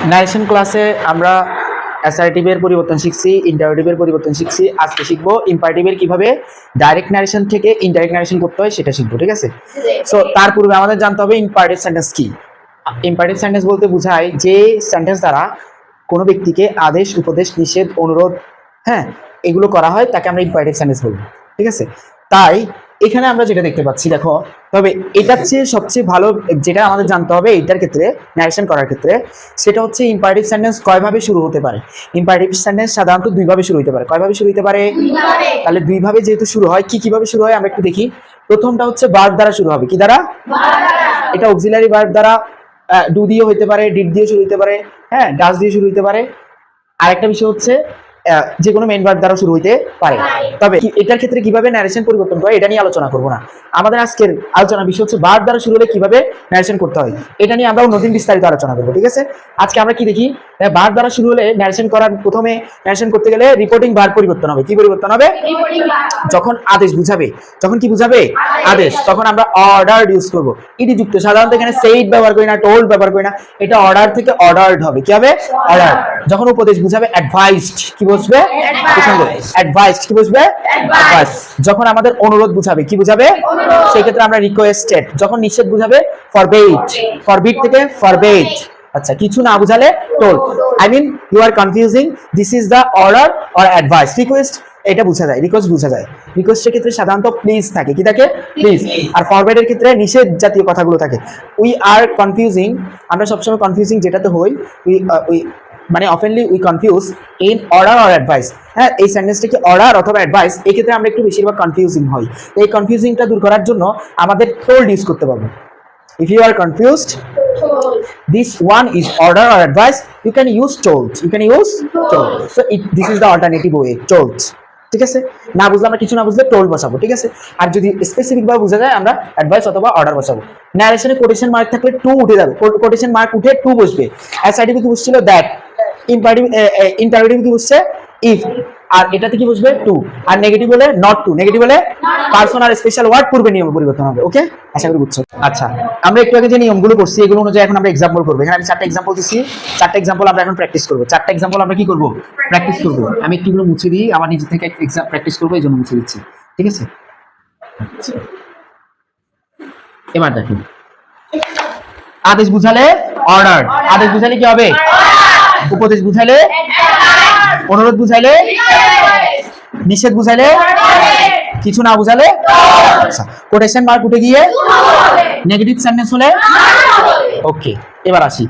Narration ক্লাসে আমরা অ্যাসার্টিভের পরিবর্তন শিখছি, ইন্টারেটিভের পরিবর্তন শিখছি। আজকে শিখবো ইম্পারেটিভের কিভাবে ডাইরেক্ট ন্যারেশন থেকে ইনডাইরেক্ট ন্যারেশন করতে হয় সেটা শিখবো, ঠিক আছে? সো তার পূর্বে আমাদের জানতে হবে ইম্পারেটিভ সেন্টেন্স কি। ইম্পারেটিভ সেন্টেন্স বলতে বোঝায় যে সেন্টেন্স দ্বারা কোনো ব্যক্তিকে আদেশ, উপদেশ, নিষেধ, অনুরোধ, হ্যাঁ, এগুলো করা হয় তাকে আমরা ইম্পারেটিভ সেন্টেন্স বলবো, ঠিক আছে? তাই এখানে আমরা যেটা দেখতে পাচ্ছি, দেখো, তবে এটার চেয়ে সবচেয়ে ভালো যেটা আমাদের জানতে হবে এইটার ক্ষেত্রে, ন্যারেশন করার ক্ষেত্রে, সেটা হচ্ছে ইম্পারেটিভ সেন্টেন্স কয়ভাবে শুরু হতে পারে। ইম্পারেটিভ সেন্টেন্স সাধারণত দুইভাবে শুরু হতে পারে। কয়ভাবে শুরু হতে পারে? তাহলে দুইভাবে যেহেতু শুরু হয়, কিভাবে শুরু হয় আমরা একটু দেখি। প্রথমটা হচ্ছে ভার্ব দ্বারা শুরু হবে। কি দ্বারা? এটা অক্সিলারি ভার্ব দ্বারা, ডু দিয়ে হইতে পারে, ডিড দিয়ে শুরু হতে পারে, হ্যাঁ, ডাজ দিয়ে শুরু হতে পারে। আরেকটা বিষয় হচ্ছে যে কোনো মেইন ভার্ব দ্বারা শুরু হইতে পারে। তবে এটার ক্ষেত্রে কিভাবে ন্যারেশন পরিবর্তন করে এটা নিয়ে আলোচনা করব না। আমাদের আজকের আলোচনার বিষয় হচ্ছে ভার্ব দ্বারা শুরু হলে কিভাবে ন্যারেশন করতে হয়, এটা নিয়ে আমরা অন্যদিন বিস্তারিত আলোচনা করবো, ঠিক আছে? আজকে আমরা কি দেখি, ভার্ব দ্বারা শুরু হলে ন্যারেশন করার প্রথমে ন্যারেশন করতে গেলে রিপোর্টিং ভার্ব পরিবর্তন হবে। কি পরিবর্তন হবে? যখন আদেশ বুঝাবে, যখন কি বুঝাবে? আদেশ, তখন আমরা অর্ডার ইউজ করব। ইডি যুক্ত, সাধারণত এখানে সেইড ব্যবহার করি না, টোল্ড ব্যবহার করি না। এটা অর্ডার থেকে অর্ডারড হবে। কি হবে? অর্ডার। যখন উপদেশ বুঝাবে অ্যাডভাইসড, কি বুঝবে? অ্যাডভাইসড। কি বুঝবে? অ্যাডভাইস। যখন আমাদের অনুরোধ বুঝাবে, কি বুঝাবে? সেই ক্ষেত্রে আমরা রিকোয়েস্টেড। যখন নিষেধ বুঝাবে ফরবিড, ফরবিড থেকে ফরবেড। আচ্ছা, কিছু না বুঝালে told. I mean you are confusing, this is the order or advice. Request এটা বোঝা যায়, রিকোয়েস্ট বোঝা যায়। রিকোয়েস্টের ক্ষেত্রে সাধারণত প্লিজ থাকে। কি থাকে? প্লিজ। আর ফরওয়ার্ডের ক্ষেত্রে নিষেধ জাতীয় কথাগুলো থাকে। উই আর কনফিউজিং, আমরা সবসময় কনফিউজিং যেটাতে হই, উই মানে oftenly we confuse in order or advice. হ্যাঁ, এই সেন্টেন্সটা কি অর্ডার অথবা অ্যাডভাইস, এই ক্ষেত্রে আমরা একটু বেশিরভাগ কনফিউজিং হই। এই কনফিউজিংটা দূর করার জন্য আমাদের টোল্ড ইউজ করতে পারবো। If you are confused, this one is order or advice, you can use told. You can use told. So this is the alternative way, told. ঠিক আছে? না বুঝলে আমরা কিছু না বুঝলে টোল্ড বসাবো, ঠিক আছে? আর যদি স্পেসিফিক ভাবে বোঝা যায় আমরা অ্যাডভাইস অথবা অর্ডার বসাবো। ন্যারেশনে কোটেশন মার্ক থাকলে টু উঠে যাবে, কোটেশন মার্ক উঠে টু বসবে। অ্যাসার্টিভ কি বসছিল? দ্যাট। ইম্পারেটিভ কি বসছে? ইফ। আর এটাতে কি বসবে? টু। আর নেগেটিভ হলে নট টু। নেগেটিভ হলে পার্সন আর স্পেশাল ওয়ার্ড পূর্বে নিয়ম পরিবর্তন হবে। ওকে, আশা করি বুঝছো। আচ্ছা, আমরা একটু আগে যে নিয়মগুলো করছি এগুলো অনুযায়ী এখন আমরা এক্সাম্পল করবো। এখানে আমি 4টা এক্সাম্পল দিচ্ছি, 4টা এক্সাম্পল আমরা এখন প্র্যাকটিস করবো। 4টা এক্সাম্পল আমরা কি করবো? প্র্যাকটিস করবো। আমি একটুগুলো মুছে দিই, আমার নিজে থেকে এক্সাম প্র্যাকটিস করবো, এই জন্য মুছে দিচ্ছি, ঠিক আছে? এবার দেখুন, আদেশ বুঝালে অর্ডার। আদেশ বুঝালে কি হবে? উপদেশ বুঝালে, অনুরোধ বুঝাইলে, নিষেধ বুঝাইলে, কিছু না বুঝালে। আচ্ছা, কোটেশন মার্ক উঠে গিয়ে নেগেটিভ সেন্টেন্স হলে। ওকে, এবার আসি।